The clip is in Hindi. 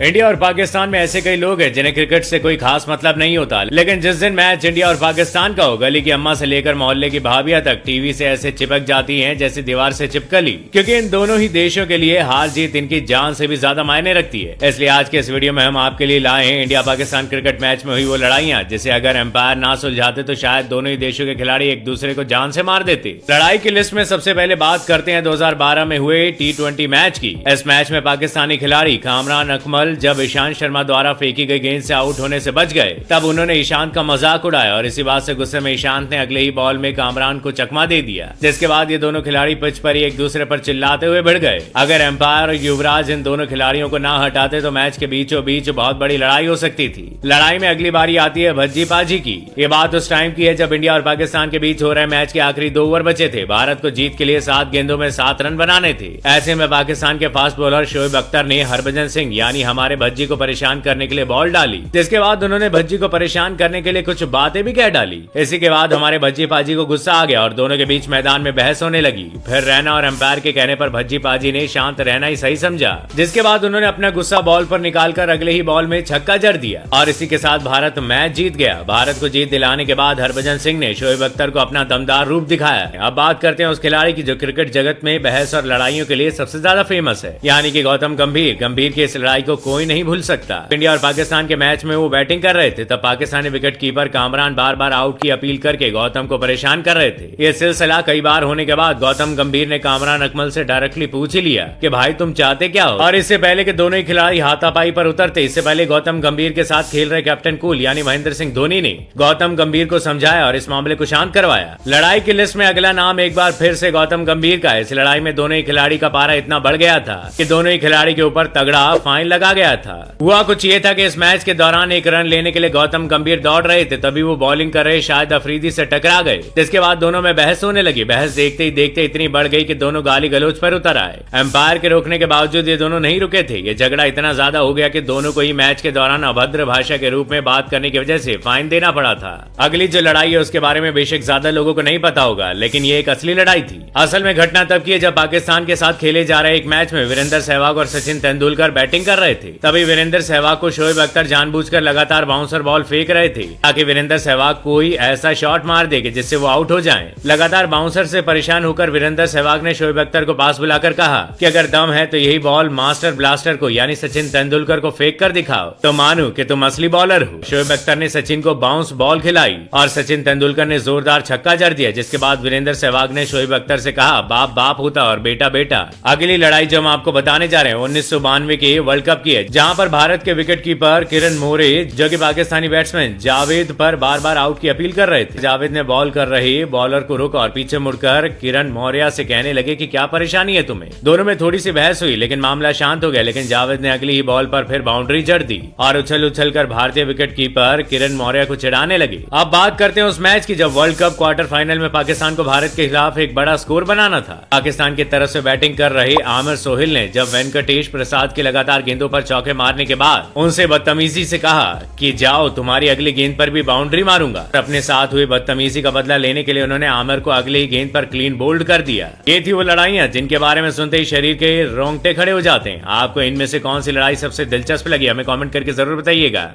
इंडिया और पाकिस्तान में ऐसे कई लोग हैं जिन्हें क्रिकेट से कोई खास मतलब नहीं होता, लेकिन जिस दिन मैच इंडिया और पाकिस्तान का हो, गली की अम्मा से लेकर मोहल्ले की भाभियां तक टीवी से ऐसे चिपक जाती हैं जैसे दीवार से चिपकली, क्योंकि इन दोनों ही देशों के लिए हार जीत इनकी जान से भी ज्यादा मायने रखती है। इसलिए आज के इस वीडियो में हम आपके लिए लाए हैं इंडिया पाकिस्तान क्रिकेट मैच में हुई वो लड़ाइयां जिसे अगर एम्पायर ना सुलझाते तो शायद दोनों ही देशों के खिलाड़ी एक दूसरे को जान से मार देते। लड़ाई की लिस्ट में सबसे पहले बात करते हैं 2012 में हुए T20 मैच की। इस मैच में पाकिस्तानी खिलाड़ी कामरान अकमल जब ईशांत शर्मा द्वारा फेंकी गई गेंद से आउट होने से बच गए, तब उन्होंने ईशांत का मजाक उड़ाया और इसी बात से गुस्से में ईशांत ने अगले ही बॉल में कामरान को चकमा दे दिया, जिसके बाद ये दोनों खिलाड़ी पिच पर ही एक दूसरे पर चिल्लाते हुए भिड़ गए। अगर एम्पायर और युवराज इन दोनों खिलाड़ियों को ना हटाते तो मैच के बीचों बीच बहुत बड़ी लड़ाई हो सकती थी। लड़ाई में अगली बारी आती है भज्जी पाजी की। ये बात उस टाइम की है जब इंडिया और पाकिस्तान के बीच हो रहे मैच के आखिरी 2 ओवर बचे थे। भारत को जीत के लिए 7 गेंदों में 7 रन बनाने थे। ऐसे में पाकिस्तान के फास्ट बॉलर शोएब अख्तर ने हरभजन सिंह यानी हमारे भज्जी को परेशान करने के लिए बॉल डाली, जिसके बाद उन्होंने भज्जी को परेशान करने के लिए कुछ बातें भी कह डाली। इसी के बाद हमारे भज्जी पाजी को गुस्सा आ गया और दोनों के बीच मैदान में बहस होने लगी। फिर रैना और एम्पायर के कहने पर भज्जी पाजी ने शांत रहना ही सही समझा, जिसके बाद उन्होंने अपना गुस्सा बॉल पर निकालकर अगले ही बॉल में छक्का जड़ दिया और इसी के साथ भारत मैच जीत गया। भारत को जीत दिलाने के बाद हरभजन सिंह ने शोएब अख्तर को अपना दमदार रूप दिखाया। अब बात करते हैं उस खिलाड़ी की जो क्रिकेट जगत में बहस और लड़ाइयों के लिए सबसे ज्यादा फेमस है, यानी कि गौतम गंभीर। गंभीर की इस लड़ाई को कोई नहीं भूल सकता। इंडिया और पाकिस्तान के मैच में वो बैटिंग कर रहे थे, तब पाकिस्तानी विकेट कीपर कामरान बार बार आउट की अपील करके गौतम को परेशान कर रहे थे। ये सिलसिला कई बार होने के बाद गौतम गंभीर ने कामरान अकमल से डायरेक्टली पूछ ही लिया कि भाई तुम चाहते क्या हो। और इससे पहले कि दोनों ही खिलाड़ी हाथापाई पर उतरते, इससे पहले गौतम गंभीर के साथ खेल रहे कैप्टन कूल यानी महेंद्र सिंह धोनी ने गौतम गंभीर को समझाया और इस मामले को शांत करवाया। लड़ाई की लिस्ट में अगला नाम एक बार फिर से गौतम गंभीर का है। इस लड़ाई में दोनों ही खिलाड़ी का पारा इतना बढ़ गया था कि दोनों ही खिलाड़ी के ऊपर तगड़ा फाइन लगा गया था। हुआ कुछ ये था कि इस मैच के दौरान एक रन लेने के लिए गौतम गंभीर दौड़ रहे थे, तभी वो बॉलिंग कर रहे शायद अफरीदी से टकरा गए, जिसके बाद दोनों में बहस होने लगी। बहस देखते ही देखते इतनी बढ़ गई कि दोनों गाली गलौज पर उतर आए। एम्पायर के रोकने के बावजूद ये दोनों नहीं रुके थे। ये झगड़ा इतना ज्यादा हो गया कि दोनों को ही मैच के दौरान अभद्र भाषा के रूप में बात करने की वजह से फाइन देना पड़ा था। अगली जो लड़ाई है उसके बारे में बेशक ज्यादा लोगों को नहीं पता होगा, लेकिन ये एक असली लड़ाई थी। असल में घटना तब की है जब पाकिस्तान के साथ खेले जा रहे एक मैच में वीरेंद्र सहवाग और सचिन तेंदुलकर बैटिंग कर रहे थे। तभी वीरेंद्र सहवाग को शोएब अख्तर जानबूझकर लगातार बाउंसर बॉल फेंक रहे थे ताकि वीरेंद्र सहवाग कोई ऐसा शॉट मार दे कि जिससे वो आउट हो जाएं। लगातार बाउंसर से परेशान होकर वीरेंद्र सहवाग ने शोएब अख्तर को पास बुलाकर कहा कि अगर दम है तो यही बॉल मास्टर ब्लास्टर को यानी सचिन तेंदुलकर को फेंक कर दिखाओ तो मानू कि तुम असली बॉलर हो। शोएब अख्तर ने सचिन को बाउंस बॉल खिलाई और सचिन तेंदुलकर ने जोरदार छक्का जड़ दिया, जिसके बाद वीरेंद्र सहवाग ने शोएब अख्तर से कहा बाप बाप होता और बेटा बेटा। अगली लड़ाई जो हम आपको बताने जा रहे हैं 1992 के वर्ल्ड कप की है, जहां पर भारत के विकेट कीपर किरण मोरे जो कि पाकिस्तानी बैट्समैन जावेद पर बार बार आउट की अपील कर रहे थे। जावेद ने बॉल कर रहे बॉलर को रोका और पीछे मुड़कर किरण मौर्य से कहने लगे कि क्या परेशानी है तुम्हें। दोनों में थोड़ी सी बहस हुई लेकिन मामला शांत हो गया, लेकिन जावेद ने अगली ही बॉल पर फिर बाउंड्री जड़ दी और उछल उछल कर भारतीय विकेट कीपर किरण मौर्य को चिढ़ाने लगे। अब बात करते हैं उस मैच की जब वर्ल्ड कप क्वार्टर फाइनल में पाकिस्तान को भारत के खिलाफ एक बड़ा स्कोर बनाना था। पाकिस्तान की तरफ से बैटिंग कर रहे आमिर सोहेल ने जब वेंकटेश प्रसाद की लगातार गेंदों पर चौके मारने के बाद उनसे बदतमीजी से कहा कि जाओ तुम्हारी अगली गेंद पर भी बाउंड्री मारूंगा। अपने साथ हुई बदतमीजी का बदला लेने के लिए उन्होंने आमिर को अगली ही गेंद पर क्लीन बोल्ड कर दिया। ये थी वो लड़ाइयां जिनके बारे में सुनते ही शरीर के रोंगटे खड़े हो जाते हैं। आपको इनमें से कौन सी लड़ाई सबसे दिलचस्प लगी हमें कमेंट करके जरूर बताइएगा।